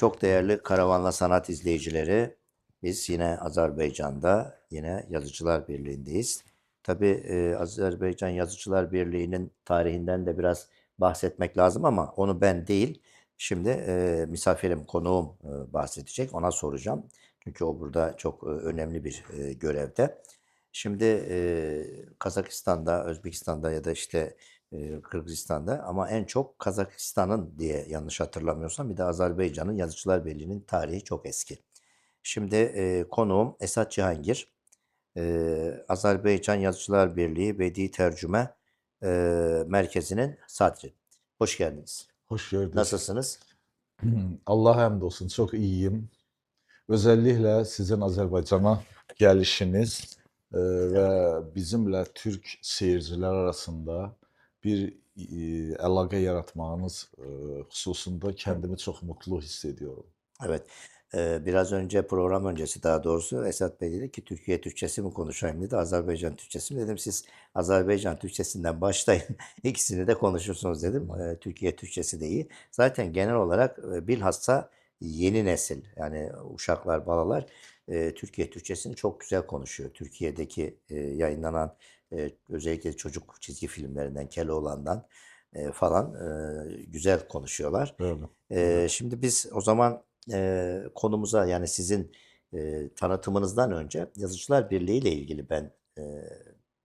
Çok değerli Karavanla Sanat izleyicileri, biz yine Azerbaycan'da, yine Yazıcılar Birliği'ndeyiz. Tabii Azerbaycan Yazıcılar Birliği'nin tarihinden de biraz bahsetmek lazım ama onu ben değil, şimdi misafirim, konuğum bahsedecek, ona soracağım. Çünkü o burada çok önemli bir görevde. Şimdi Kazakistan'da, Özbekistan'da ya da işte Kırgızistan'da ama en çok Kazakistan'ın diye yanlış hatırlamıyorsam bir de Azerbaycan'ın Yazıcılar Birliği'nin tarihi çok eski. Şimdi konuğum Esat Cihangir, Azerbaycan Yazıcılar Birliği Bedi Tercüme Merkezi'nin sadri. Hoş geldiniz. Hoş gördük. Nasılsınız? Allah həmd olsun, çok iyiyim. Özellikle sizin Azerbaycan'a gelişiniz ve bizimle Türk seyirciler arasında bir əlaqə yaratmağınız hususunda kendimi çok mutlu hissediyorum. Evet. Biraz önce program öncesi daha doğrusu Esat Bey dedi ki Türkiye Türkçesi mi konuşayım dedi, Azerbaycan Türkçesi mi dedim. Siz Azerbaycan Türkçesinden başlayın. İkisini de konuşursunuz dedim. Türkiye Türkçesi de iyi. Zaten genel olarak bilhassa yeni nesil yani uşaklar, balalar Türkiye Türkçesini çok güzel konuşuyor. Türkiye'deki yayınlanan özellikle çocuk çizgi filmlerinden, Keloğlan'dan falan güzel konuşuyorlar. Böyle. Evet. Şimdi biz o zaman konumuza yani sizin tanıtımınızdan önce Yazıcılar Birliği ile ilgili ben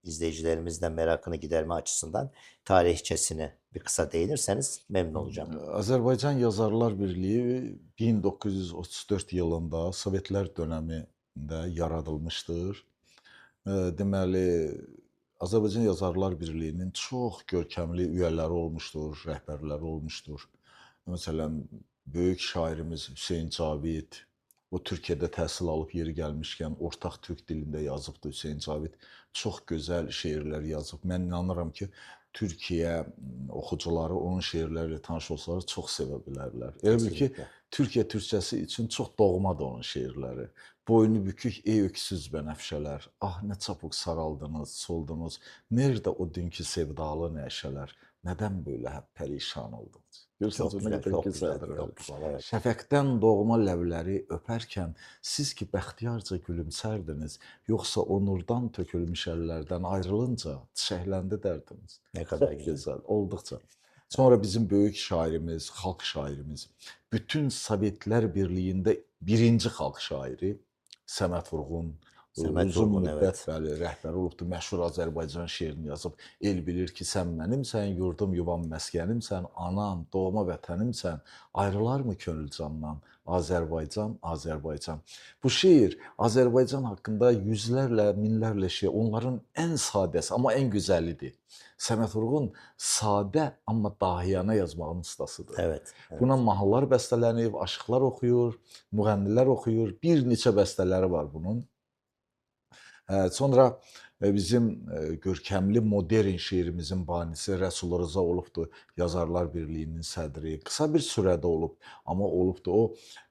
izleyicilerimizden merakını giderme açısından tarihçesine bir kısa değinirseniz memnun olacağım. Azerbaycan Yazarlar Birliği 1934 yılında Sovetler döneminde yaradılmıştır. Deməli, Azərbaycan Yazarlar Birliyinin çox görkəmli üyeləri olmuşdur, rəhbərləri olmuşdur. Məsələn, böyük şairimiz Hüseyn Cavid, o Türkiyədə təhsil alıb yeri gəlmişkən ortaq türk dilində yazıbdı Hüseyn Cavid. Çox gözəl şeirlər yazıb. Mən inanıram ki, Türkiyə oxucuları onun şeirlərlə tanış olsalar çox sevə bilərlər. Elə bil ki, Kesinlikle. Türkiyə türkçəsi üçün çox doğmadır onun şeirləri. Boynu bükük ey öksüz bənəfşələr, ah nə çapıq saraldınız, soldunuz, nerdə o dünkü sevdalı nəşələr, nədən böyle hep perişan oldunuz? Görürsünüz Çok o nə güzel, qədər çok güzel, gözəldir çok öyle. güzel. Evet. Şəfəqdən doğma ləvləri öpərkən siz ki bəxtiyarca gülümsərdiniz, yoxsa o nurdan tökülmüş əllərdən ayrılınca çiçəkləndi dərdiniz. Ne kadar Çox güzel. gözəl, olduqca. Sonra bizim böyük şairimiz, xalq şairimiz, bütün Sovetlər Birliyində birinci xalq şairi Səməd Vurğun Samet uzun Vurgun, müddət evet. bəli rəhbəri olubdu. Məşhur Azərbaycan şeirini yazıb. El bilir ki, sən mənimsən, yurdum, yuvam, məskənimsən, anam, doğma vətənimsən. Ayrılarmı könül candan? Azərbaycan, Azərbaycan. Bu şeir Azərbaycan haqqında yüzlərlə, minlərlə şeir, onların ən sadəsi, amma ən gözəlidir. Səməd Vurğun sadə, amma dahiyana yazmağın ustasıdır. Evet. Evet. Buna mahnılar bəstələnib, aşıqlar oxuyur, müğənnilər oxuyur. Bir neçə bəstələri var bunun. Sonra bizim görkəmli modern şeirimizin banisi Rəsul Rza olubdu, Yazarlar Birliyinin sədri. Qısa bir sürədə olub, amma olubdu. O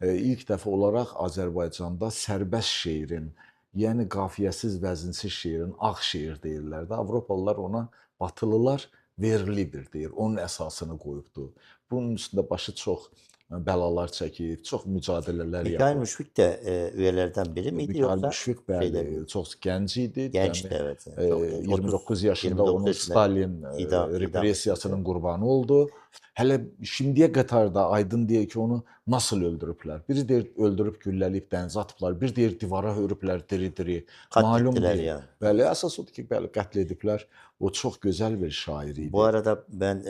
ilk dəfə olaraq Azərbaycanda sərbəst şeirin, yəni qafiyəsiz, vəzinsiz şeirin, ağ şeir deyirlər də. Avropalılar ona, batılılar verli bir deyir. Onun əsasını qoyubdu. Bunun üstündə başı çox bəlalar çəkib, çox mücadilələr Mikail yapıb. Müşfik de üyelerden biri miydi Mikail yoksa Müşfiq şeyde bəli, miydi? çox gənc idi. Gençti, Dəmi evet. Çok genç. 29 yaşında 29 onun yaşında Stalin idam repressiyasının edildi. qurbanı oldu. Hələ şimdiyə qədər də aydın deyil ki, onu nasıl öldürüblər. Biri deyir öldürüb güllələyib dənizə atıblar, bir deyir divara hörüblər diri-diri. Malum Katlettiler deyil. yani. Bəli, əsas odur ki, bəli, qətl ediblər. O çox gözəl bir şair Bu idi. arada ben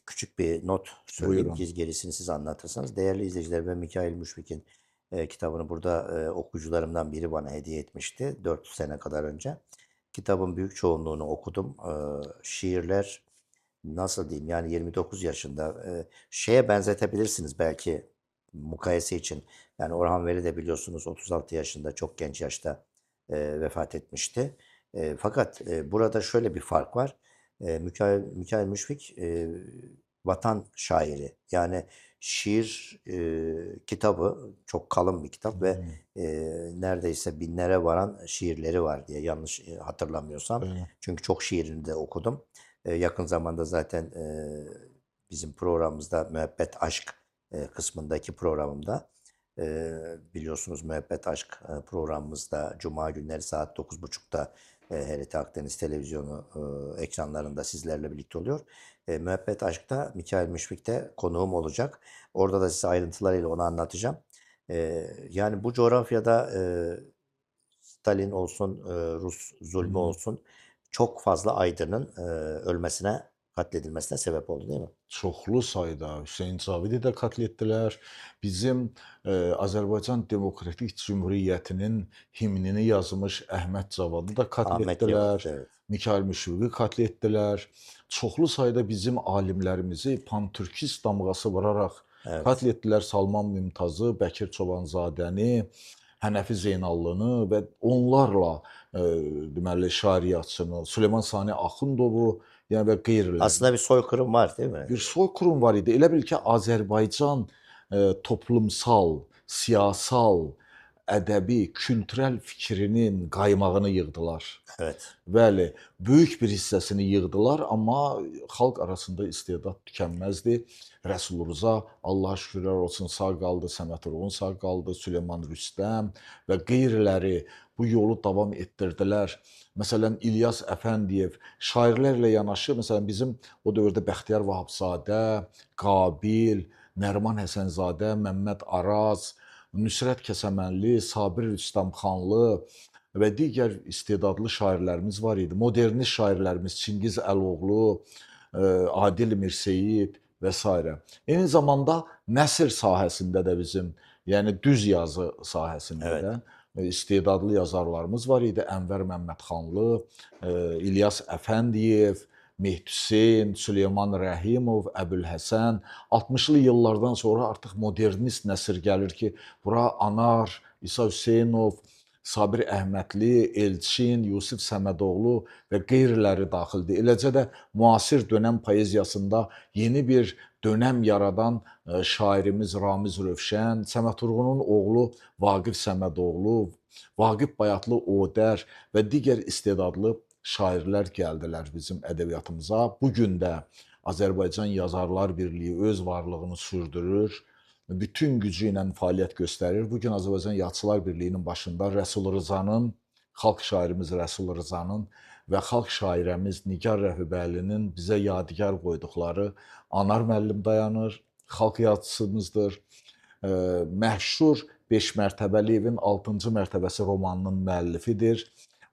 küçük bir not söyleyeyim Buyurun. ki gerisini siz anlatırsanız. Değerli izleyiciler, ben Mikail Müşfik'in kitabını burada okuyucularımdan biri bana hediye etmişti 4 sene kadar önce. Kitabın büyük çoğunluğunu okudum. Şiirler nasıl diyeyim yani 29 yaşında şeye benzetebilirsiniz belki mukayese için. Yani Orhan Veli de biliyorsunuz 36 yaşında çok genç yaşta vefat etmişti. Fakat burada şöyle bir fark var. Mikail Müşfik vatan şairi. Yani şiir kitabı çok kalın bir kitap ve neredeyse binlere varan şiirleri var diye yanlış hatırlamıyorsam. Bəli. Çünkü çok şiirini de okudum. Yakın zamanda zaten bizim programımızda Müebbet Aşk kısmındaki programımda biliyorsunuz Müebbet Aşk programımızda Cuma günleri saat 9.30'da HRT Akdeniz Televizyonu ekranlarında sizlerle birlikte oluyor. Müebbet Aşk'ta Mikail Müşfik de konuğum olacak. Orada da size ayrıntılarıyla onu anlatacağım. Yani bu coğrafyada Stalin olsun, Rus Hı zulmü hı. olsun çok fazla aydının ölmesine, katledilmesine sebep oldu değil mi? Çoxlu sayda Hüseyn Cavidi də qətl etdilər. Bizim Azərbaycan Demokratik Cümhuriyyətinin himnini yazmış Əhməd Cavadı da qətl Ahmet Yavuz, etdilər. evet. Mikayıl Müşfiqi qətl etdilər. Çoxlu sayda bizim alimlərimizi pan-türkist damğası vuraraq Evet. qətl etdilər. Salman Mümtazı, Bəkir Çobanzadəni, Hənəfi Zeynallını və onlarla deməli şariətçini, Süleyman Sani Axundovu, yəni və qeyrilərini. Aslında bir soykırım var değil mi? Bir soykırım var idi. Elə bil ki, Azərbaycan toplumsal, siyasal, ədəbi, kültürel fikrinin qaymağını yığdılar. Evet. Bəli, böyük bir hissəsini yığdılar, amma xalq arasında istedad tükənməzdi. Rəsul Rza, Allaha şükürlər olsun, sağ qaldı, Səməd Vurğun sağ qaldı, Süleyman Rüstəm və qeyriləri bu yolu davam etdirdilər. Məsələn, İlyas Əfəndiyev şairlərlə yanaşı, məsələn, bizim o dövrdə Bəxtiyar Vahabzadə, Qabil, Nəriman Həsənzadə, Məmməd Araz, Nüsrət Kəsəmənli, Sabir Rüstəmxanlı və digər istedadlı şairlərimiz var idi. Modernist şairlərimiz Çingiz Əloğlu, Adil Mirseyid və s. Eyni zamanda nəsr sahəsində də bizim, yəni düz yazı sahəsində Evet. də istedadlı yazarlarımız var idi. Ənvər Məmmədxanlı, İlyas Əfəndiyev, Mehdi Hüseyn, Süleyman Rəhimov, Əbülhəsən. 60-lı illərdən sonra artıq modernist nəsr gəlir ki, bura Anar, İsa Hüseynov, Sabir Əhmədli, Elçin, Yusif Səmədoğlu və qeyriləri daxildir. Eləcə də müasir dönəm poeziyasında yeni bir dönəm yaradan şairimiz Ramiz Rövşən, Səməd Vurğunun oğlu Vaqif Səmədoğlu, Vaqif Bayatlı Odər və digər istedadlı şairlər gəldilər bizim ədəbiyyatımıza. Bu gün də Azərbaycan Yazarlar Birliyi öz varlığını sürdürür, bütün gücü ilə fəaliyyət göstərir. Bu gün Azərbaycan Yazıçılar Birliyinin başında Rəsul Rzanın, xalq şairimiz Rəsul Rzanın və xalq şairəmiz Nigar Rəfibəylinin bizə yadigar qoyduqları Anar müəllim dayanır, xalq yazıçımızdır. Məşhur 5 mərtəbəli evin 6-cı mərtəbəsi romanının müəllifidir.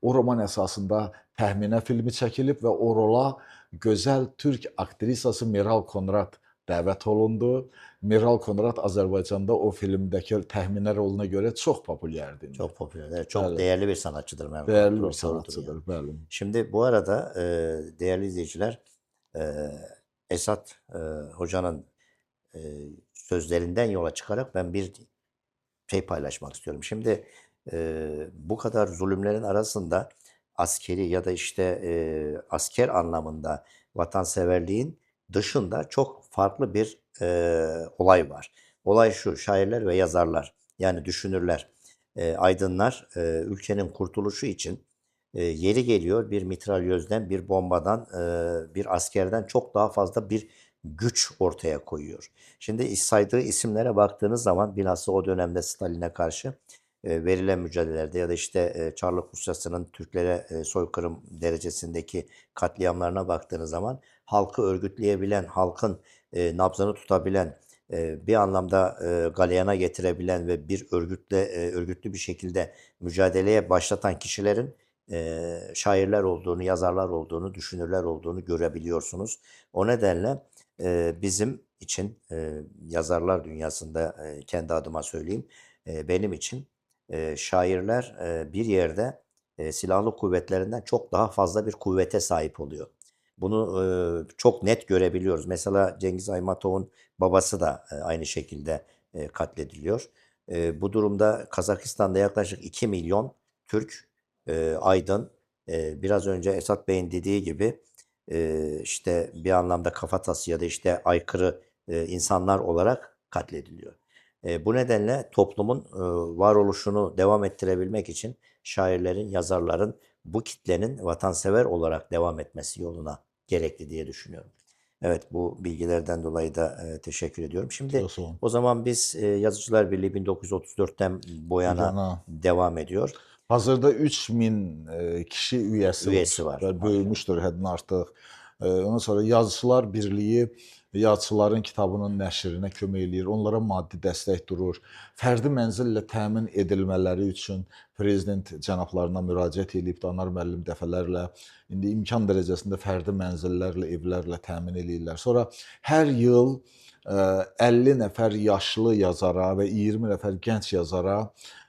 O roman əsasında Təxminə filmi çəkilib və o rola gözəl türk aktrisası Meral Konrad dəvət olundu. Meral Konrad Azərbaycanda o filmdəki Təxminə roluna görə çox populyardır. Çok popüler. Evet, çok Bəli. değerli bir sanatçıdır Meral Dəyərli Konrad, bir doğrudur sanatçıdır, yani. bəli. Şimdi bu arada değerli izleyiciler, Esat Hoca'nın sözlerinden yola çıkarak ben bir şey paylaşmak istiyorum. Şimdi bu kadar zulümlerin arasında askeri ya da işte asker anlamında vatanseverliğin dışında çok farklı bir olay var. Olay şu: şairler ve yazarlar, yani düşünürler, aydınlar ülkenin kurtuluşu için yeri geliyor bir mitralyözden, bir bombadan, bir askerden çok daha fazla bir güç ortaya koyuyor. Şimdi saydığı isimlere baktığınız zaman bilhassa o dönemde Stalin'e karşı verilen mücadelelerde ya da işte Çarlık Rusyası'nın Türklere soykırım derecesindeki katliamlarına baktığınız zaman halkı örgütleyebilen, halkın nabzını tutabilen, bir anlamda galeyana getirebilen ve bir örgütlü bir şekilde mücadeleye başlatan kişilerin şairler olduğunu, yazarlar olduğunu, düşünürler olduğunu görebiliyorsunuz. O nedenle bizim için yazarlar dünyasında kendi adıma söyleyeyim, benim için şairler bir yerde silahlı kuvvetlerinden çok daha fazla bir kuvvete sahip oluyor. Bunu çok net görebiliyoruz. Mesela Cengiz Aytmatov'un babası da aynı şekilde katlediliyor. Bu durumda Kazakistan'da yaklaşık 2 milyon Türk, aydın, biraz önce Esat Bey'in dediği gibi işte bir anlamda kafatası ya da işte aykırı insanlar olarak katlediliyor. Bu nedenle toplumun varoluşunu devam ettirebilmek için şairlerin, yazarların bu kitlenin vatansever olarak devam etmesi yoluna gerekli diye düşünüyorum. Evet, bu bilgilerden dolayı da teşekkür ediyorum. Şimdi Çox sağ olun. o zaman biz Yazıcılar Birliği 1934'ten bu Bu yana yana devam ediyor. hazırda 3000 kişi üyəsi Üyesi var var. və Maşallah. böyümüşdür həddən artıq. Ondan sonra Yazıçılar Birliyi yazıçıların kitabının nəşrinə kömək eləyir, onlara maddi dəstək durur. Fərdi mənzillə təmin edilmələri üçün prezident cənablarına müraciət edib Anar müəllim dəfələrlə indi imkan dərəcəsində fərdi mənzillərlə, evlərlə təmin eləyirlər. Sonra hər il 50 nəfər yaşlı yazara və 20 nəfər gənc yazara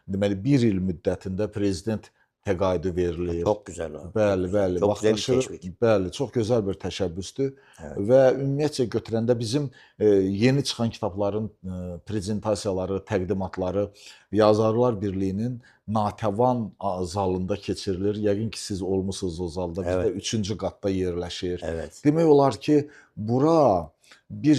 deməli 1 il müddətində prezident təqaüdü verilir. Çok güzel o. Çok Bəli, güzel. bəli, Çok güzel bir vaxtaşırı teşvik. bəli, çox gözəl bir təşəbbüsdür Evet. və ümumiyyətcə götürəndə bizim yeni çıxan kitabların prezentasiyaları, təqdimatları Yazarlar Birliyinin Natəvan zalında keçirilir. Yəqin ki, siz olmusunuz o zalda. Bizdə Evet. 3-cü qatda yerləşir. Evet. Demək olar ki, bura bir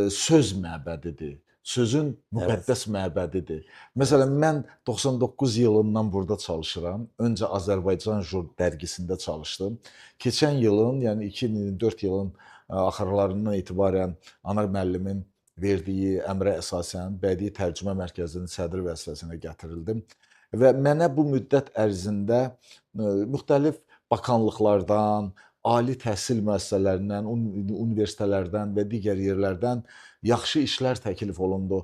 söz məbədidir. Sözün müqəddəs məbədidir. Məsələn, mən 99 yılından burada çalışıram. Öncə Azərbaycan Jur dərgisində çalışdım. Keçən yılın, yəni 2024 yılın axırlarından etibarən Anar müəllimin verdiyi əmrə əsasən Bədii Tərcümə Mərkəzinin sədri vəzifəsinə gətirildim və mənə bu müddət ərzində müxtəlif bakanlıqlardan, ali təhsil müəssisələrindən, universitetlərdən və digər yerlərdən yaxşı işlər təklif olundu.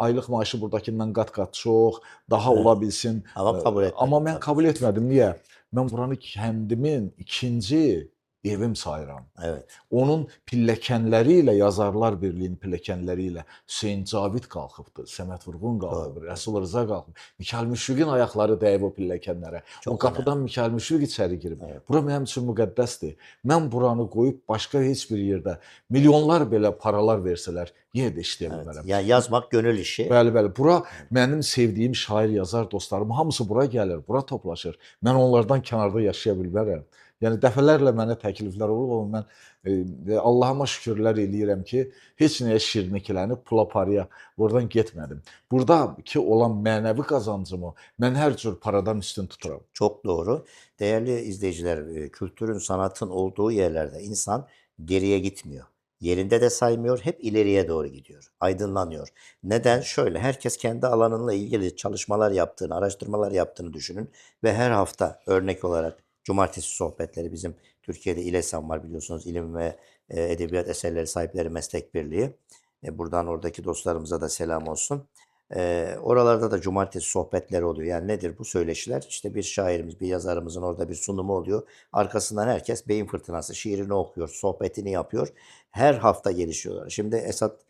Aylıq maaşı buradakından qat-qat çox, daha Evet. ola bilsin. Ama kabul etmedim. Amma mən qəbul etmədim. Niyə? Mən buranı kəndimin ikinci evim sayıram. Evet. Onun pilləkənləri ilə Yazarlar Birliyinin pilləkənləri ilə Hüseyn Cavid qalxıbdı, Səməd Vurğun qalxıb, Rəsul Rza qalxıb. Mikail Müşfiqin ayaqları dəyib o pilləkənlərə. Çox O qapıdan Mikail Müşfiq içəri girib. Evet. Bura mənim üçün müqəddəsdir. Mən buranı qoyub başqa heç bir yerdə milyonlar belə paralar versələr, yenə də işləyə Evet. bilmərəm. Yani yazmak gönül işi. Bəli, bəli. Bura mənim sevdiyim şair, yazar dostlarım hamısı bura gəlir, bura toplaşır. Mən onlardan kənarda yaşaya bilmərəm. Yəni dəfələrlə mənə təkliflər olub, amma mən Allahıma şükürlər eləyirəm ki, heç nəyə şirniklənib pula paraya buradan getmədim. Buradakı olan mənəvi qazancımı mən hər cür paradan üstün tuturam. Çok doğru. Değerli izleyiciler, kültürün, sanatın olduğu yerlerde insan geriye gitmiyor. Yerinde de saymıyor, hep ileriye doğru gidiyor, aydınlanıyor. Neden? Şöyle, herkes kendi alanıyla ilgili çalışmalar yaptığını, araştırmalar yaptığını düşünün ve her hafta örnek olarak cumartesi sohbetleri bizim Türkiye'de İLESAM var biliyorsunuz, İlim ve Edebiyat Eserleri Sahipleri Meslek Birliği. Buradan oradaki dostlarımıza da selam olsun. Oralarda da cumartesi sohbetleri oluyor. Yani nedir bu söyleşiler? İşte bir şairimiz, bir yazarımızın orada bir sunumu oluyor. Arkasından herkes beyin fırtınası, şiirini okuyor, sohbetini yapıyor. Her hafta gelişiyorlar. Şimdi Esat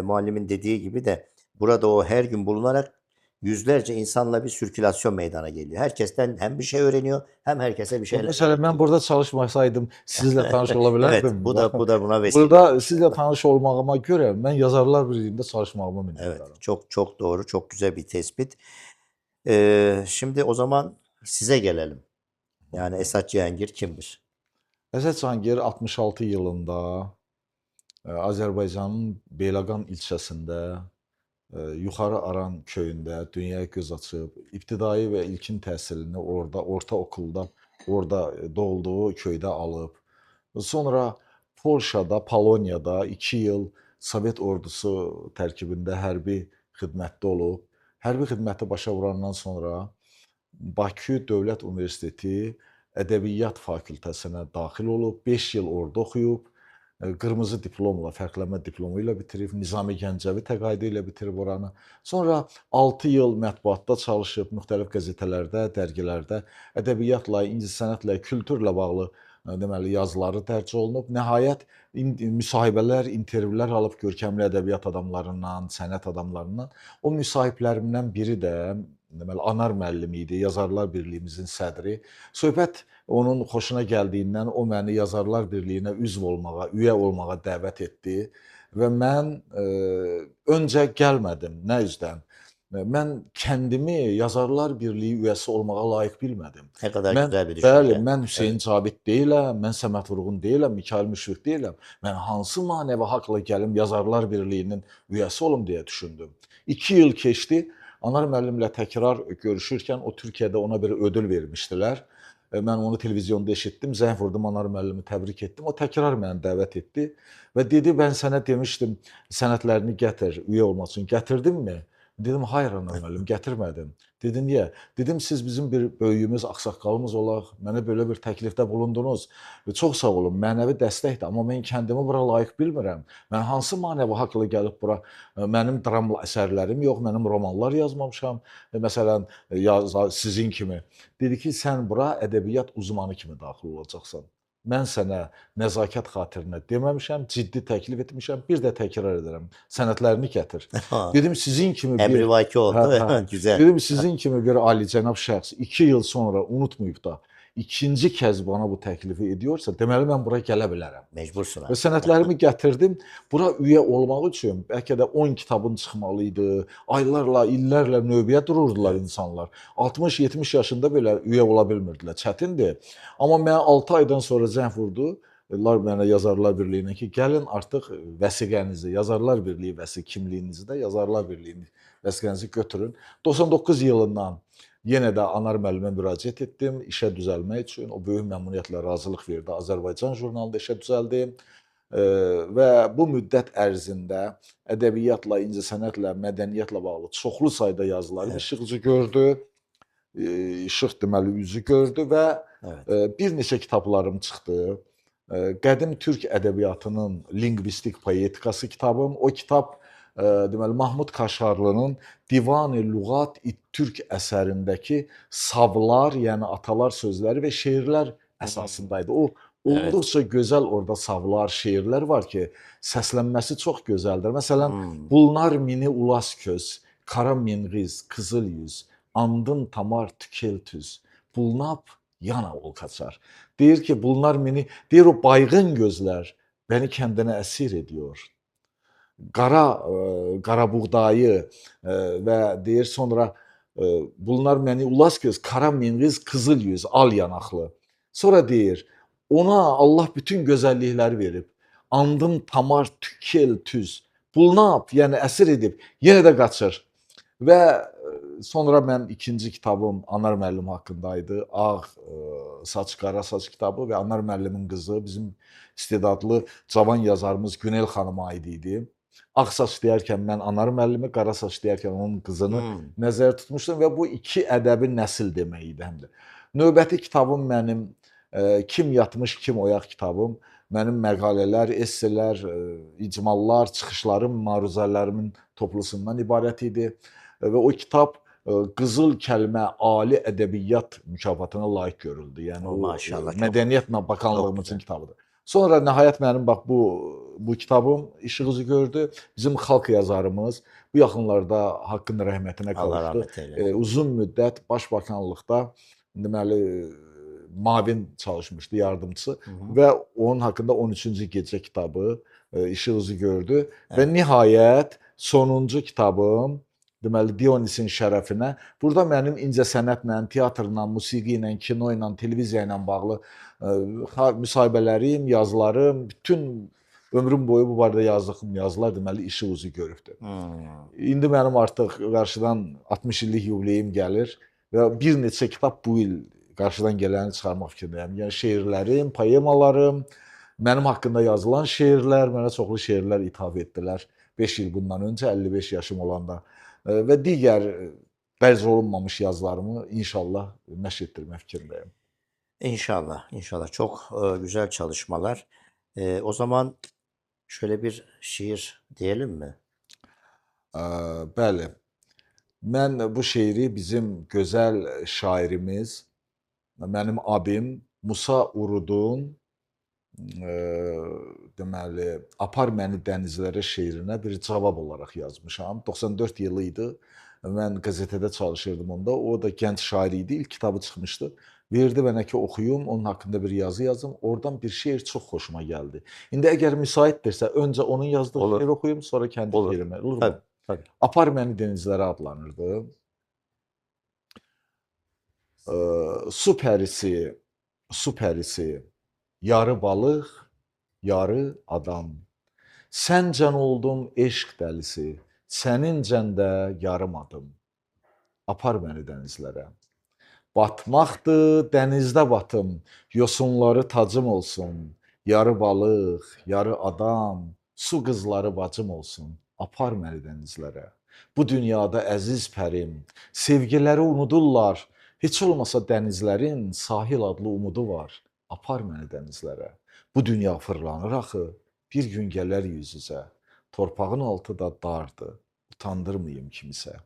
muallimin dediği gibi de burada o her gün bulunarak yüzlerce insanla bir sirkülasyon meydana geliyor. Herkesten hem bir şey öğreniyor hem herkese bir şeyler Məsələn, mən öğretiyor. burada çalışmasaydım sizlə tanış ola Evet, bilərdim. bu da buna vesile. Burada sizlə tanış olmağıma görə mən Yazarlar Birliyində çalışmağıma Evet, minnətdaram. çok doğru, çok güzel bir tespit. Şimdi o zaman size gelelim. Yani Esat Cihangir kimdir? Əsəd Cahangir 66 yılında Azərbaycanın Beyləqan ilçəsində Yuxarı Aran köyündə dünyaya göz açıb, ibtidai və ilkin təhsilini orada, orta okulda, orada doğulduğu köydə alıb. Sonra Polşada, Polonyada 2 yıl Sovet ordusu tərkibində hərbi xidmətdə olub. Hərbi xidməti başa vurandan sonra Bakı Dövlət Universiteti Ədəbiyyat fakültəsinə daxil olub, 5 yıl orada oxuyub, qırmızı diplomla, fərqlənmə diplomu ilə bitirib, Nizami Gəncəvi təqaüdü ilə bitirib oranı. Sonra 6 yıl mətbuatda çalışıb, müxtəlif qəzetələrdə, dərgilərdə ədəbiyyatla, incəsənətlə, kültürlə bağlı deməli yazıları dərc olunub. Nəhayət müsahibələr, intervyular alıb görkəmli ədəbiyyat adamlarından, sənət adamlarından. O müsahiblərimdən biri də deməli Anar müəllim idi, Yazarlar Birliyimizin sədri. Söhbət onun xoşuna gəldiyindən o məni Yazarlar Birliyinə üzv olmağa, üyə olmağa dəvət etdi və mən öncə gəlmədim. Nə üzdən? Mən kəndimi Yazarlar Birliyi üyəsi olmağa layiq bilmədim. Ne kadar Mən güzel bir bəli, düşünce. mən Hüseyn Cavid deyiləm, mən Səməd Vurğun deyiləm, Mikail Müşfiq deyiləm. Mən hansı mənəvi haqla gəlim Yazarlar Birliyinin üyəsi olum deyə düşündüm. 2 yıl keçdi. Anar müəllimlə təkrar görüşürkən o Türkiyədə ona bir ödül vermişdilər. Mən onu televizyonda eşitdim, zəng vurdum, Anar müəllimi təbrik etdim. O təkrar məni dəvət etdi və dedi, mən sənə demişdim, sənədlərini gətir, üyə olmaq üçün. Gətirdinmi? Dedim, hayır Anar müəllim, gətirmədim. Dedi, niyə? Dedim, siz bizim bir böyüyümüz, ağsaqqalımız olaq, mənə belə bir təklifdə bulundunuz. Çox sağ olun, mənəvi dəstəkdir, amma mən kəndimi bura layiq bilmirəm. Mən hansı mənəvi haqla gəlib bura, mənim dram əsərlərim yox, mənim romanlar yazmamışam. Məsələn, sizin kimi. Dedi ki, sən bura ədəbiyyat uzmanı kimi daxil olacaqsan. Mən sənə nəzakət xatirinə deməmişəm, ciddi təklif etmişəm, bir də təkrar edirəm, sənədlərini gətir. Dedim, sizin kimi bir... Emrivaki oldu, güzel. Dedim, sizin kimi bir alicənab şəxs 2 yıl sonra unutmayıb da ikinci kəz bana bu təklifi ediyorsa, deməli mən bura gələ bilərəm. Mecbursun. Və sənədlərimi gətirdim. Bura üyə olmaq üçün bəlkə də 10 kitabın çıxmalıydı. Aylarla, illərlə növbəyə dururdular insanlar. 60-70 yaşında belə üyə ola bilmirdilər. Çətindir. Amma mənə 6 aydan sonra zəng vurdu. Mənə Yazarlar Birliyinə ki, gəlin artıq vəsiqənizi, Yazarlar Birliyi kimliyinizi də Yazarlar Birliyinin vəsiqənizi götürün. 99 yılından yenə də Anar müəllimə müraciət etdim işə düzəlmək üçün. O böyük məmnuniyyətlə razılıq verdi. Azərbaycan jurnalında işə düzəldim. Və bu müddət ərzində ədəbiyyatla, incəsənətlə, mədəniyyətlə bağlı çoxlu sayda yazılar işıq üzü gördü. İşıq deməli üzü gördü və bir neçə kitablarım çıxdı. Qədim Türk ədəbiyyatının lingvistik poetikası kitabım. O kitab deməli Mahmud Kaşarlının Divan-ı Lüğat Türk əsərindəki savlar, yəni atalar sözləri və şeirlər əsasındaydı. O olduqca gözəl orada savlar, şeirlər var ki, səslənməsi çox gözəldir. Məsələn, Bulnar mini ulas köz, kara minqiz, qızıl yüz, andın tamar tükel tüz, bulnab yana ol kaçar. Deyir ki, bunlar mini, deyir o baygın gözlər beni kəndinə əsir ediyor. Qara buğdayı və deyir sonra bunlar məni ulas göz, kara minqiz, qızıl yüz, al yanaqlı. Sonra deyir, ona Allah bütün gözəllikləri verib. Andım tamar tükel tüz. Bulnab, yəni əsir edib, yenə də qaçır. Və sonra mən ikinci kitabım Anar müəllim haqqındaydı. Ağ saç, qara saç kitabı və Anar müəllimin qızı bizim istedadlı cavan yazarımız Günel xanıma aid idi. Ağ saç deyərkən mən Anar müəllimi, qara saç deyərkən onun qızını nəzərdə tutmuşdum və bu iki ədəbi nəsil demək idi həm də. Növbəti kitabım mənim Kim yatmış, kim oyaq kitabım. Mənim məqalələr, esselər, icmallar, çıxışlarım, maruzələrimin toplusundan ibarət idi. Və o kitab Qızıl Kəlmə Ali Ədəbiyyat mükafatına layiq görüldü. Yəni o Mədəniyyət Bakanlığımızın kitabıdır. Sonra nəhayət mənim bax bu kitabım işıq üzü gördü. Bizim xalq yazarımız bu yaxınlarda haqqın rəhmətinə qavuşdu. Uzun müddət Başbakanlıqda deməli mavin çalışmışdı, yardımcısı və onun haqqında 13-cü gecə kitabı işıq üzü gördü və nihayət sonuncu kitabım deməli Dionisin şərəfinə. Burada mənim incəsənətlə, teatrla, musiqi ilə, kino ilə, televiziya ilə bağlı müsahibələrim, yazılarım, bütün ömrüm boyu bu barədə yazdığım yazılar deməli işıq üzü görübdür. İndi mənim artıq qarşıdan 60 illik yubileyim gəlir və bir neçə kitab bu il qarşıdan gələni çıxarmaq fikrindəyəm. Yəni şeirlərim, poemalarım, mənim haqqında yazılan şeirlər, mənə çoxlu şeirlər ithaf etdilər. 5 il bundan öncə, 55 yaşım olanda və digər dərc olunmamış yazılarımı inşallah nəşr etdirmək fikrindəyim. İnşallah, inşallah. Çok güzel çalışmalar. O zaman şöyle bir şiir diyelim mi? Bəli. Mən bu şeiri bizim gözəl şairimiz, mənim abim Musa Urudun deməli Apar məni dənizlərə şeirinə bir cavab olaraq yazmışam. 94 yılı idi. Mən qəzetədə çalışırdım onda. O da gənc şair idi. İlk kitabı çıxmışdı. Verdi mənə ki, oxuyum, onun haqqında bir yazı yazım. Oradan bir şeir çox xoşuma gəldi. İndi əgər müsaitdirsə, öncə onun yazdığı şeiri oxuyum, sonra kəndi şeirimi. Olur mu? Tabii. Apar məni dənizlərə adlanırdı. Su pərisi, yarı balıq, yarı adam. Səncən oldum eşq dəlisi, sənincən də yarım adım. Apar məni dənizlərə. Batmaqdır, dənizdə batım, yosunları tacım olsun. Yarı balıq, yarı adam, su qızları bacım olsun. Apar məni dənizlərə. Bu dünyada əziz pərim, sevgiləri unudurlar. Heç olmasa dənizlərin sahil adlı umudu var. Apar məni dənizlərə. Bu dünya fırlanır axı, bir gün gələr yüz üzə. Torpağın altı da dardır, utandırmayım kimisə.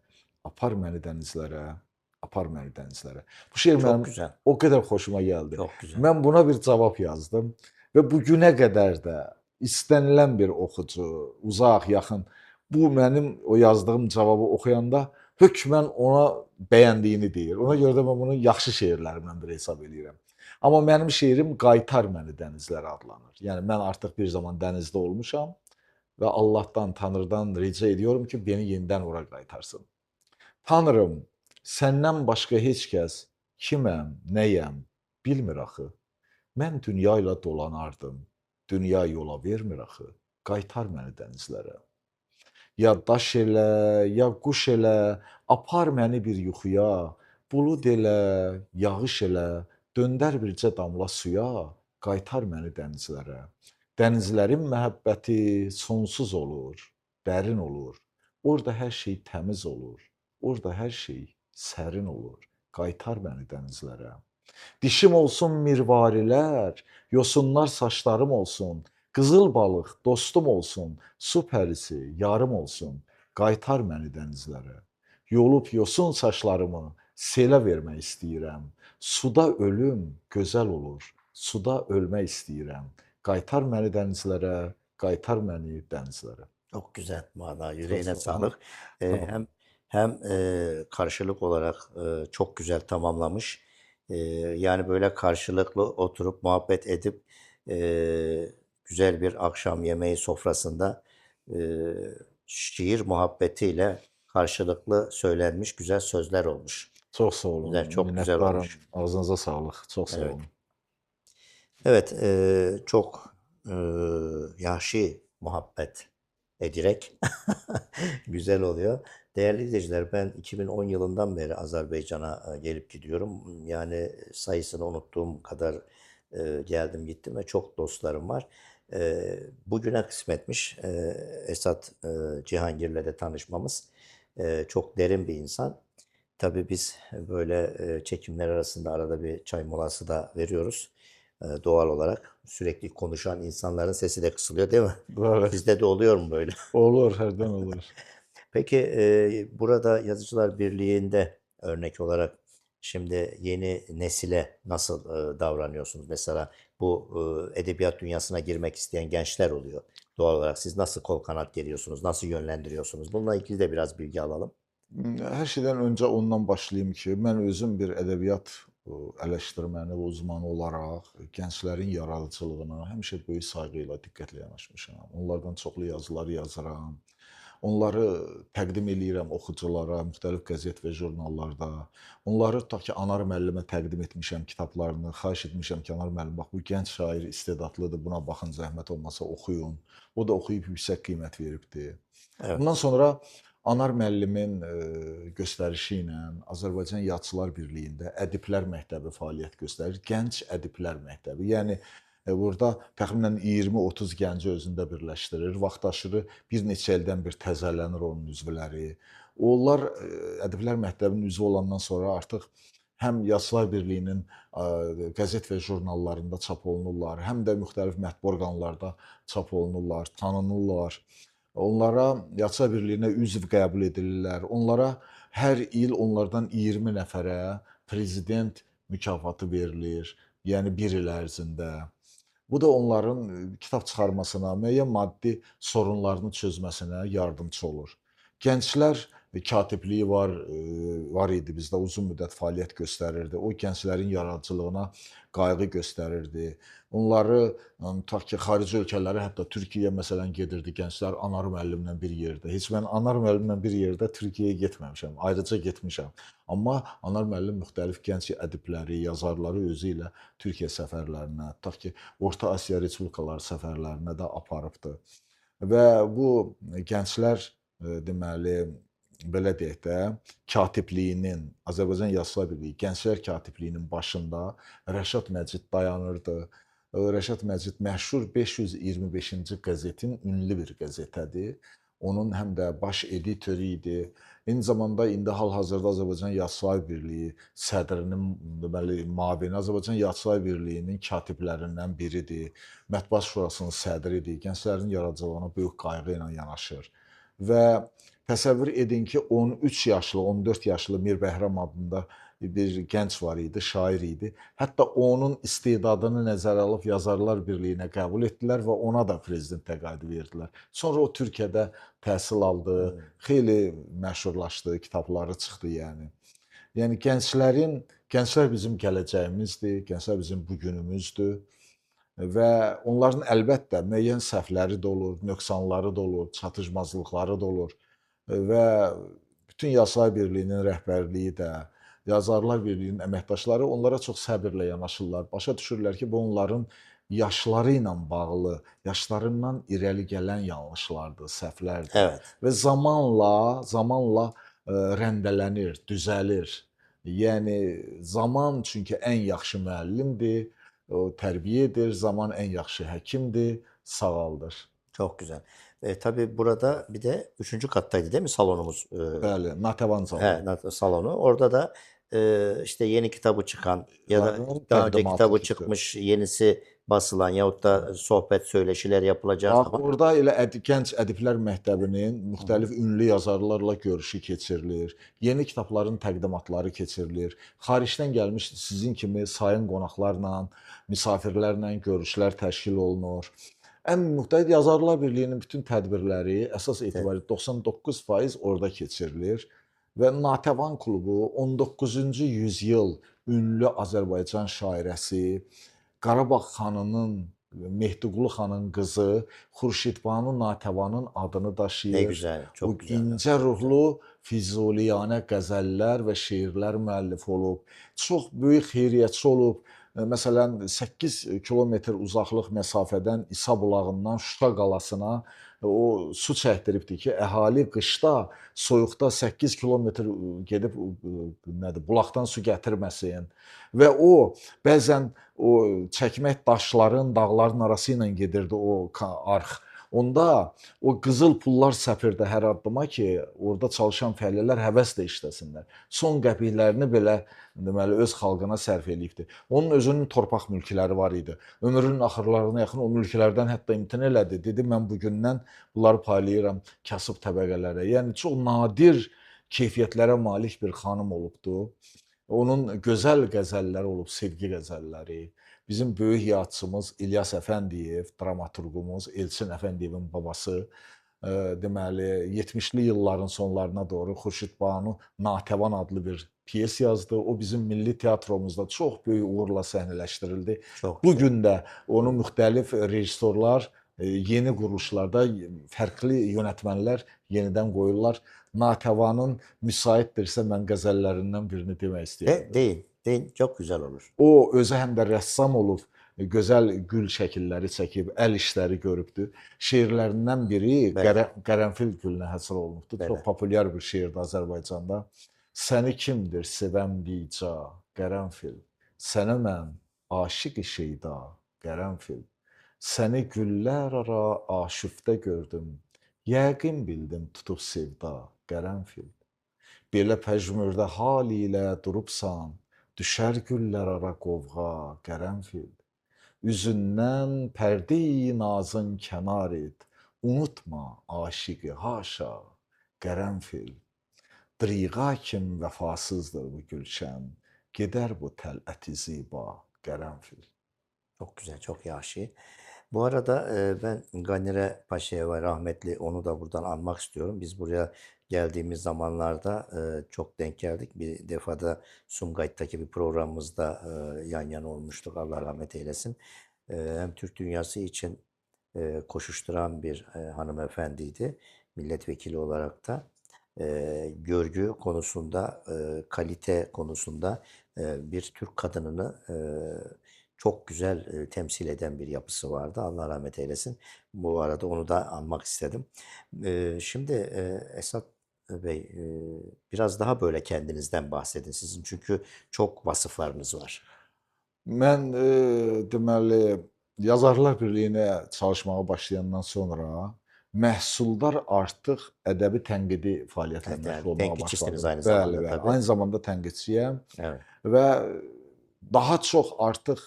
Apar məni dənizlərə, apar məni dənizlərə. Bu şeir Çok mənim güzel. o qədər xoşuma gəldi. Çok güzel. Mən buna bir cavab yazdım və bu günə qədər də istənilən bir oxucu, uzaq, yaxın bu mənim o yazdığım cavabı oxuyanda hökmən ona bəyəndiyini deyir. Ona görə də mən bunu yaxşı şeirlərimdən biri hesab edirəm. Amma mənim şeirim Qaytar məni dənizlərə adlanır. Yəni mən artıq bir zaman dənizdə olmuşam və Allahdan, Tanrıdan rica ediyorum ki, beni yenidən ora qaytarsın. Tanrım, səndən başqa heç kəs kiməm, nəyəm bilmir axı. Mən dünya ilə dolanardım. Dünya yola vermir axı. Qaytar məni dənizlərə. Ya daş elə, ya quş elə, apar məni bir yuxuya. Bulud elə, yağış elə, döndər bircə damla suya, qaytar məni dənizlərə. Dənizlərin məhəbbəti sonsuz olur, dərin olur. Orda hər şey təmiz olur. Orda hər şey sərin olur. Qaytar məni dənizlərə. Dişim olsun mirvarilər, yosunlar saçlarım olsun. Qızıl balıq dostum olsun, su pərisi yarım olsun. Qaytar məni dənizlərə. Yolub yosun saçlarımı selə vermək istəyirəm. Suda ölüm gözəl olur. Suda ölmək istəyirəm. Qaytar məni dənizlərə, qaytar məni dənizlərə. Çok güzel valla Çox yüreğine sağ ol. sağlık. Sağ ol. Hem karşılık olarak çok güzel tamamlamış. Yani böyle karşılıklı oturup muhabbet edip güzel bir akşam yemeği sofrasında e, şiir muhabbetiyle karşılıklı söylenmiş güzel sözler olmuş. Çox sağ olun. Güzel, çok güzel Minnətdaram. olmuş. Ağzınıza sağlıq. Çox sağ Evet. olun. Evet, çok yahşi muhabbet ederek güzel oluyor. Değerli izleyiciler, ben 2010 yılından beri Azerbaycan'a gelip gidiyorum. Yani sayısını unuttuğum kadar geldim gittim ve çok dostlarım var. Bugüne kısmetmiş Esat Cihangir'le de tanışmamız. Çok derin bir insan. Tabii biz böyle çekimler arasında arada bir çay molası da veriyoruz. Doğal olarak sürekli konuşan insanların sesi de kısılıyor değil mi? Evet. Sizde de oluyor mu böyle? Olur, hərdən olur. Peki burada Yazıcılar Birliği'nde örnek olarak şimdi yeni nesile nasıl davranıyorsunuz? Mesela bu edebiyat dünyasına girmek isteyen gençler oluyor. Doğal olarak siz nasıl kol kanat geriyorsunuz? Nasıl yönlendiriyorsunuz? Bununla ilgili de biraz bilgi alalım. Hər şeydən öncə ondan başlayım ki, mən özüm bir ədəbiyyat eleştirməni və uzmanı olaraq gənclərin yaradıcılığına həmişə böyük sayğı ilə, diqqətlə yanaşmışam. Onlardan çoxlu yazılar yazıram. Onları təqdim eləyirəm oxuculara, müxtəlif qəzet və jurnallarda. Onları tutaq ki, Anar müəllimə təqdim etmişəm kitablarını. Xahiş etmişəm ki, Anar müəllim, bax bu gənc şair istedadlıdır, buna baxın, zəhmət olmasa oxuyun. O da oxuyub yüksək qiymət veribdir. Evet. Bundan sonra Anar müəllimin göstərişi ilə Azərbaycan Yazıçılar Birliyində Ədiblər Məktəbi fəaliyyət göstərir. Gənc Ədiblər Məktəbi. Yəni burada təxminən 20-30 gənci özündə birləşdirir. Vaxtaşırı bir neçə ildən bir təzələnir onun üzvləri. Onlar Ədiblər Məktəbinin üzvü olandan sonra artıq həm Yazıçılar Birliyinin qəzet və jurnallarında çap olunurlar, həm də müxtəlif mətbu orqanlarda çap olunurlar, tanınırlar. Onlara Yazıçılar Birliyinə üzv qəbul edilirlər. Onlara hər il onlardan 20 nəfərə prezident mükafatı verilir. Yəni bir il ərzində. Bu da onların kitab çıxarmasına, müəyyən maddi sorunlarını çözməsinə yardımçı olur. Gənclər katibliyi var idi bizdə uzun müddət fəaliyyət göstərirdi. O gənclərin yaradıcılığına qayğı göstərirdi. Onları tutaq ki, xarici ölkələrə, hətta Türkiyəyə məsələn gedirdi gənclər Anar müəllimlə bir yerdə. Heç mən Anar müəllimlə bir yerdə Türkiyəyə getməmişəm, ayrıca getmişəm. Amma Anar müəllim müxtəlif gənc ədibləri, yazarları özü ilə Türkiyə səfərlərinə, tutaq ki, Orta Asiya Respublikaları səfərlərinə də aparıbdı. Və bu gənclər deməli belə deyək də, katibliyinin, Azərbaycan Yazıçılar Birliyi Gənclər Katibliyinin başında Rəşad Məcid dayanırdı. Rəşad Məcid məşhur 525-ci qəzetin ünlü bir qəzetədir. Onun həm də baş editoru idi. Eyni zamanda indi hal-hazırda Azərbaycan Yazıçılar Birliyi sədrinin deməli müavini, Azərbaycan Yazıçılar Birliyinin katiblərindən biridir. Mətbuat Şurasının sədridir. Gənclərin yaradıcılığına böyük qayğı ilə yanaşır. Və təsəvvür edin ki, 13 yaşlı, 14 yaşlı Mir Bəhram adında bir gənc var idi, şair idi. Hətta onun istedadını nəzərə alıb Yazarlar Birliyinə qəbul etdilər və ona da prezident təqaüdü verdilər. Sonra o Türkiyədə təhsil aldı, xeyli məşhurlaşdı, kitabları çıxdı yəni. Yəni gənclər bizim gələcəyimizdir, gənclər bizim bu günümüzdür və onların əlbəttə müəyyən səhvləri də olur, nöqsanları da olur, çatışmazlıqları da olur və bütün Yazıçılar Birliyinin rəhbərliyi də, Yazarlar Birliyinin əməkdaşları onlara çox səbirlə yanaşırlar. Başa düşürlər ki, bu onların yaşları ilə bağlı, yaşlarından irəli gələn yanlışlardır, səhvlərdir Evet. və zamanla rəndələnir, düzəlir. Yəni zaman çünki ən yaxşı müəllimdir, o tərbiyə edir, zaman ən yaxşı həkimdir, sağaldır. Çok güzel. Tabii burada bir de üçüncü kattaydı değil mi salonumuz? Bəli, Natəvan He, salonu. salonu. Orada da işte yeni kitabı çıkan ya da Onun daha önce təqdimatı kitabı keçir. çıkmış, yenisi basılan yahut da sohbet, söyleşiler yapılacağı Bax, zaman. orada elə Gənc Ədiblər Məktəbinin müxtəlif ünlü yazarlarla görüşü keçirilir. Yeni kitabların təqdimatları keçirilir. Xaricdən gəlmiş sizin kimi sayın qonaqlarla, misafirlərlə görüşlər təşkil olunur. Ən müxtəlif Yazarlar Birliyinin bütün tədbirləri əsas etibarilə 99% orada keçirilir və Natəvan klubu 19-cu yüzyıl ünlü Azərbaycan şairəsi Qarabağ xanının Mehdiqulu xanın qızı Xurşidbanu Natəvanın adını Ne daşıyır. güzel, Bu çok güzel. incə ruhlu Füzuliyanə qəzəllər və şeirlər müəllifi olub. Çox böyük xeyriyyətçi olub. Məsələn, 8 kilometr uzaqlıq məsafədən İsa bulağından Şuşa qalasına o su çəkdiribdi ki, əhali qışda, soyuqda 8 kilometr gedib nədir, bulaqdan su gətirməsin. Və o bəzən o çəkmək daşların, dağların arası ilə gedirdi o arx. Onda o qızıl pullar səpirdi hər addıma ki, orada çalışan fəhlələr həvəslə işləsinlər. Son qəpiklərini belə deməli öz xalqına sərf eləyibdi. Onun özünün torpaq mülkləri var idi. Ömrünün axırlarına yaxın o mülklərdən hətta imtina elədi. Dedi mən bu gündən bunları paylayıram kasıb təbəqələrə. Yəni çox nadir keyfiyyətlərə malik bir xanım olubdu. Onun gözəl qəzəlləri olub, sevgi qəzəlləri. Bizim böyük yadçımız İlyas Əfəndiyev, dramaturqumuz, Elçin Əfəndiyevin babası, deməli 70-li illərin sonlarına doğru Xurşidbanu Natəvan adlı bir pyes yazdı. O bizim milli teatrumuzda çox böyük uğurla səhnələşdirildi. Çok Bu güzel. gün də onu müxtəlif rejissorlar yeni quruluşlarda fərqli yönetmenlər yenidən qoyurlar. Natəvanın müsaitdirsə mən qəzəllərindən birini demək istəyirəm. Deyin, deyin. Çok güzel olur. O özü həm də rəssam olub, gözəl gül şəkilləri çəkib, əl işləri görübdür. Şeirlərindən biri Bəli. Qərənfil gülünə həsr olunubdur. Bəli. Çox populyar bir şeirdir Azərbaycanda. Səni kimdir sevən bica, Qərənfil? Sənə mən aşiq-i şeyda, Qərənfil. Səni güllər ara aşüftə gördüm. Yəqin bildim tutub sevda, Qərənfil. Belə pəjmürdə hal ilə durubsan, düşər güllər ara qovğa, Qərənfil. Üzündən pərdə-i nazın kənar et, unutma aşiqi haşa, Qərənfil. Dırığa kim vəfasızdır bu gülşən, gedər bu tələt-i ziba, Qərənfil. Çok güzel, çok yaşı. Bu arada ben Ganire Paşa'ya ve rahmetli onu da buradan anmak istiyorum. Biz buraya geldiğimiz zamanlarda çok denk geldik. Bir defada Sumgayit'taki bir programımızda yan yana olmuştuk. Allah rahmet eylesin. Hem Türk dünyası için koşuşturan bir hanımefendiydi. Milletvekili olarak da görgü konusunda, kalite konusunda bir Türk kadınını çok güzel temsil eden bir yapısı vardı. Allah rahmet eylesin. Bu arada onu da anmak istedim. Şimdi Esat Bey, biraz daha böyle kendinizden bahsedin. Sizin çünkü çok vasıflarınız var. Mən deməli, Yazarlar Birliyinə çalışmağa başlayandan sonra Məhsuldar artıq ədəbi tənqidi fəaliyyətlə Evet, məşğul yani olmağa tenkitçisiniz başladı. aynı Bəli, zamanda bəli. tabii. Aynı zamanda tənqidçiyəm Evet. və daha çox artıq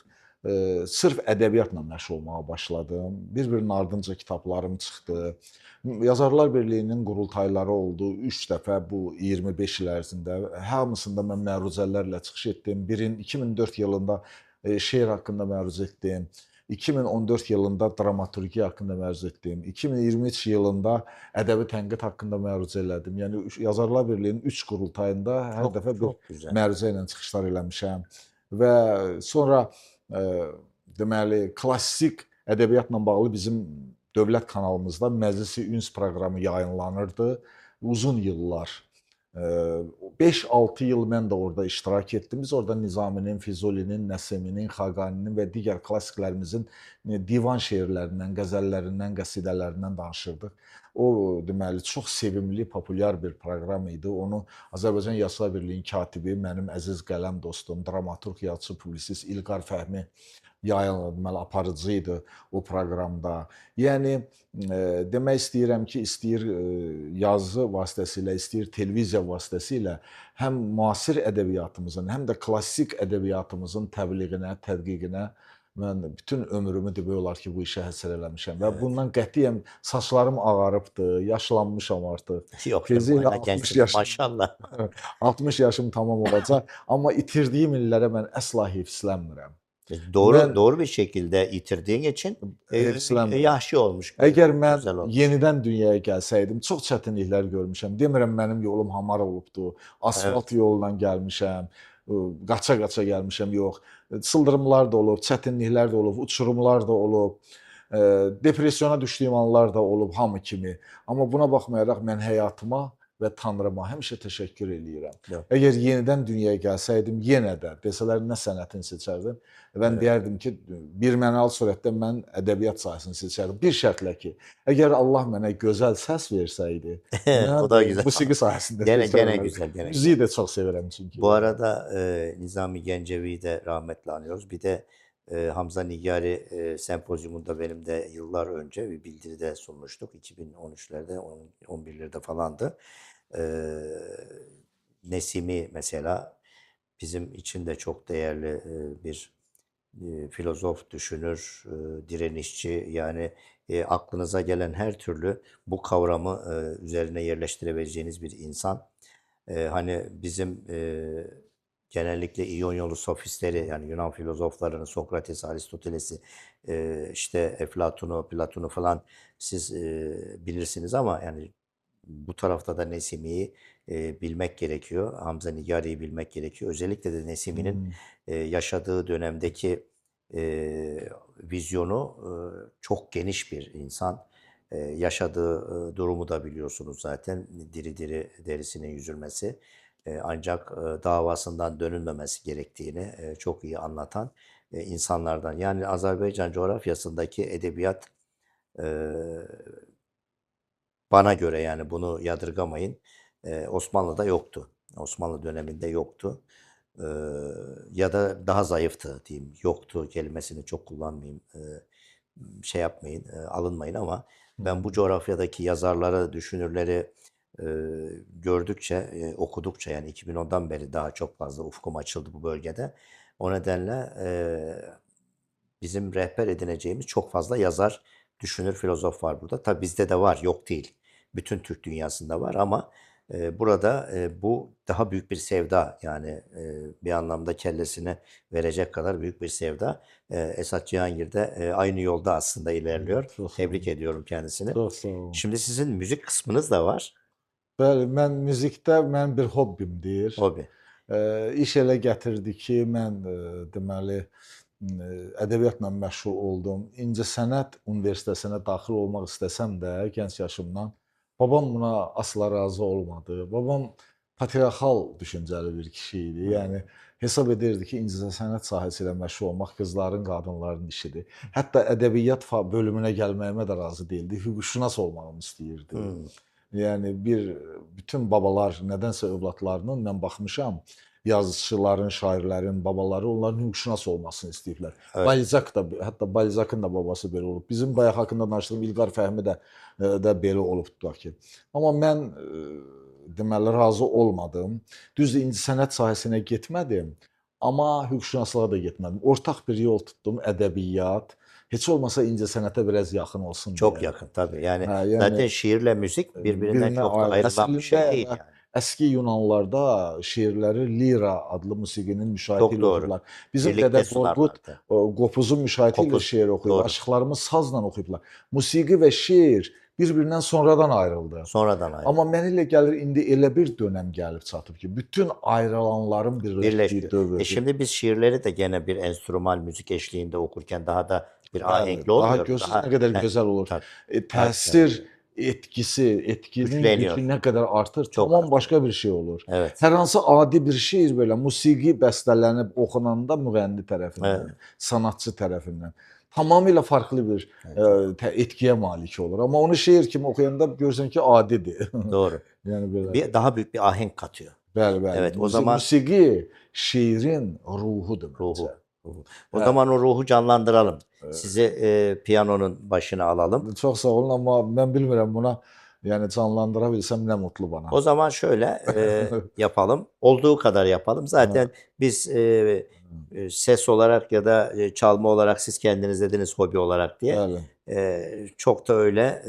sırf ədəbiyyatla məşğul olmağa başladım. Bir-birinin ardınca kitablarım çıxdı. Yazarlar Birliyinin qurultayları oldu 3 dəfə bu 25 il ərzində. Hamısında mən məruzələrlə çıxış etdim. 2004 yılında şeir haqqında məruzə etdim. 2014 yılında dramaturgiya haqqında məruzə etdim. 2023 yılında ədəbi tənqid haqqında məruzə elədim. Yəni Yazarlar Birliyinin 3 qurultayında hər Çok dəfə bir çok güzel. məruzə ilə çıxışlar eləmişəm və sonra deməli klassik ədəbiyyatla bağlı bizim dövlət kanalımızda Məclisi Üns proqramı yayımlanırdı uzun illar. 5-6 yıl mən də orada iştirak etdim. Biz orada Nizaminin, Füzulinin, Nəsiminin, Xaqaninin və digər klassiklərimizin divan şeirlərindən, qəzəllərindən, qəsidələrindən danışırdıq. O deməli çox sevimli, populyar bir proqram idi. Onu Azərbaycan Yazıçılar Birliyinin katibi, mənim əziz qələm dostum, dramaturq, yazıçı, publisist İlqar Fəhmi deməli aparıcı idi o proqramda. Yəni demək istəyirəm ki, istəyir yazı vasitəsilə, istəyir televiziya vasitəsilə həm müasir ədəbiyyatımızın, həm də klassik ədəbiyyatımızın təbliğinə, tədqiqinə mən bütün ömrümü demək olar ki, bu işə həsr eləmişəm və Evet. bundan qətiyyən saçlarım ağarıbdır, yaşlanmışam artıq. Yok canım, Tezliklə hala 60 gençsiniz yaşım maşallah. 60 yaşım tamam olacaq, amma itirdiyim illərə mən əsla heyfsilənmirəm. Doğru Mən doğru bir şekilde yitirdiğin için heyfsilənmirəm. yaşlı olmuş. Əgər mən Güzel olmuş. yenidən dünyaya gəlsəydim, çox çətinliklər görmüşəm. Demirəm mənim yolum hamar olubdu. Asfalt Evet. yolla gəlmişəm, qaça-qaça gəlmişəm, yox. Sıldırımlar da olub, çətinliklər də olub, uçurumlar da olub. Depressiyona düşdüyüm anlar da olub hamı kimi. Amma buna baxmayaraq mən həyatıma və Tanrıma həmişə təşəkkür eləyirəm. Yok. Əgər yenidən dünyaya gəlsəydim, yenə də desələr nə sənətini seçərdim? Mən Evet. deyərdim ki, birmənalı surətdə mən ədəbiyyat sahəsini seçərdim. Bir şərtlə ki, əgər Allah mənə gözəl səs versəydi, O mən da güzel. musiqi sahəsində Gene seçərdim. güzel, gene güzel. Müziği də çox sevirəm çünki. Bu arada Nizami Gencevi'yi de rahmetle anıyoruz. Bir de Hamza Nigari sempozyumunda benim de yıllar önce bir bildiride sunmuştuk. 2013'lerde, 11'lerde falandı. E, Nesimi mesela bizim için de çok değerli bir filozof, düşünür, direnişçi. Yani aklınıza gelen her türlü bu kavramı üzerine yerleştirebileceğiniz bir insan. Hani bizim genellikle İyonyolu sofistleri yani Yunan filozoflarını Sokrates, Aristoteles'i işte Eflatun'u, Platon'u falan siz bilirsiniz ama yani bu tarafta da Nesimi'yi bilmek gerekiyor. Hamza Nigari'yi bilmek gerekiyor. Özellikle de Nesimi'nin Hmm. yaşadığı dönemdeki vizyonu çok geniş bir insan. Yaşadığı durumu da biliyorsunuz zaten. Diri diri derisinin yüzülmesi. Ancak davasından dönülmemesi gerektiğini çok iyi anlatan insanlardan. Yani Azerbaycan coğrafyasındaki edebiyat e, bana göre yani bunu yadırgamayın. Osmanlı'da yoktu. Osmanlı döneminde yoktu. Eee, Ya da daha zayıftı diyeyim. Yoktu kelimesini çok kullanmayayım. Şey yapmayın, alınmayın ama ben bu coğrafyadaki yazarları, düşünürleri gördükçe, okudukça yani 2010'dan beri daha çok fazla ufkum açıldı bu bölgede. O nedenle bizim rehber edineceğimiz çok fazla yazar, düşünür, filozof var burada. Tabii bizde de var, yok değil. Bütün Türk dünyasında var ama burada bu daha büyük bir sevda. Yani bir anlamda kellesini verecek kadar büyük bir sevda. Esat Cihangir de aynı yolda aslında ilerliyor. Çox sağ Tebrik olun. ediyorum kendisini. Çox sağ olun. Şimdi sizin müzik kısmınız da var. Bəli, mən müzikdə mənim bir hobbimdir. Hobi. İş elə gətirdi ki, mən deməli ədəbiyyatla məşğul oldum. İncəsənət Universitetinə daxil olmaq istəsəm də gənc yaşımdan babam buna asla razı olmadı. Babam patriarxal düşüncəli bir kişi idi. Yəni hesab edirdi ki, incəsənət sahəsi ilə məşğul olmaq qızların, qadınların işidir. Hətta ədəbiyyat bölümünə gəlməyimə də razı deyildi. Hüquqşünas olmağımı istəyirdi. Hmm. Yəni bütün babalar nədənsə övladlarının mən baxmışam, yazıçıların, şairlərin babaları onların hüquqşünas olmasını istəyiblər. Evet. Balzac da, hətta Balzac'ın da babası belə olub. Bizim bayaq haqqında danışdığım İlqar Fəhmi də belə olubdur ki. Amma mən deməli razı olmadım. Düzdür, incəsənət sahəsinə getmədim, amma hüquqşünaslığa da getmədim. Ortaq bir yol tutdum, ədəbiyyat. Heç olmasa incəsənətə biraz yaxın olsun Çok deyə. yakın tabii. Yani Hə, yəni zaten şiirle müzik birbirinden birbirine çok da ayrı. ayrılan bir şey Əslində değil yani. əski Yunanlarda şeirləri lira adlı musiqinin müşayiəti Çok ilə doğru. oxuyublar. Bizim Birlikte Dədə Qorqud sunarlardı. qopuzun müşayiəti ilə Kopuz. şeir oxuyub. Doğru. Aşıqlarımız sazla oxuyublar. Musiqi və şeir bir-birindən sonradan ayrıldı. Sonradan ayrı. Amma mənə elə gəlir indi elə bir dönəm gəlib çatıb ki, bütün ayrılanların birləşdiyi Birleşti. dövrdür. Şimdi biz şiirleri de gene bir enstrüman müzik eşliğinde okurken daha da bir Bəli, ahenkli daha oluyor. görsüz nə qədər gözəl olur. Tabii. Təsir etkinin Gücleniyor. gücü nə qədər artır, Çok tamam artır. başqa bir şey olur. Evet. Hər hansı adi bir şeir belə musiqi bəstələnib oxunanda müğənni tərəfindən, Evet. sanatçı tərəfindən tamamilə farklı bir etkiyə malik olur. Amma onu şeir kimi oxuyanda görürsən ki, adidir. Doğru. Yəni belə. Daha büyük bir ahenk katıyor. Bəli, bəli. Evet, o zaman musiqi şeirin ruhudur ruhu. məncə. O Evet. zaman o ruhu canlandıralım. Sizi piyanonun başına alalım. Çox sağ olun, amma mən bilmirəm buna yəni canlandıra bilsəm nə mutlu bana. O zaman şöyle yapalım. Olduğu kadar yapalım. Zaten biz ses olarak ya da çalma olarak siz kendiniz dediniz hobi olarak diye Bəli. çok da öyle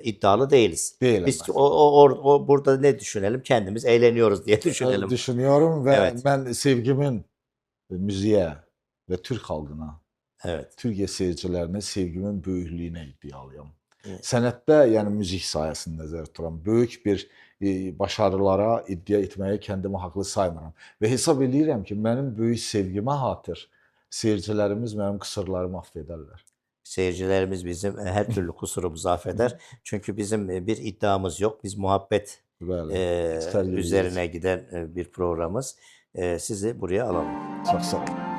iddialı değiliz. Deyiləm Biz mən. o burada ne düşünelim? Kendimiz eğleniyoruz diye düşünelim. Düşünüyorum və Evet. mən sevgimin müziğə və Türk xalqına, Evet. Türkiyə seyircilərinə sevgimin böyüklüyünə iddialıyam. Evet. Sənətdə, yəni müzik sahəsində nəzərdə tuturam, böyük bir başarılara iddia etməyə kəndimi haqlı saymıram və hesab edirəm ki, mənim böyük sevgimə xatir seyircilərimiz mənim qüsurlarımı affə edərlər. Seyircilerimiz bizim her türlü kusurumuzu affeder. Çünkü bizim bir iddiamız yok. Biz muhabbet Bəli. üzerine giden bir programımız. Sizi buraya alalım. Çox sağ olun.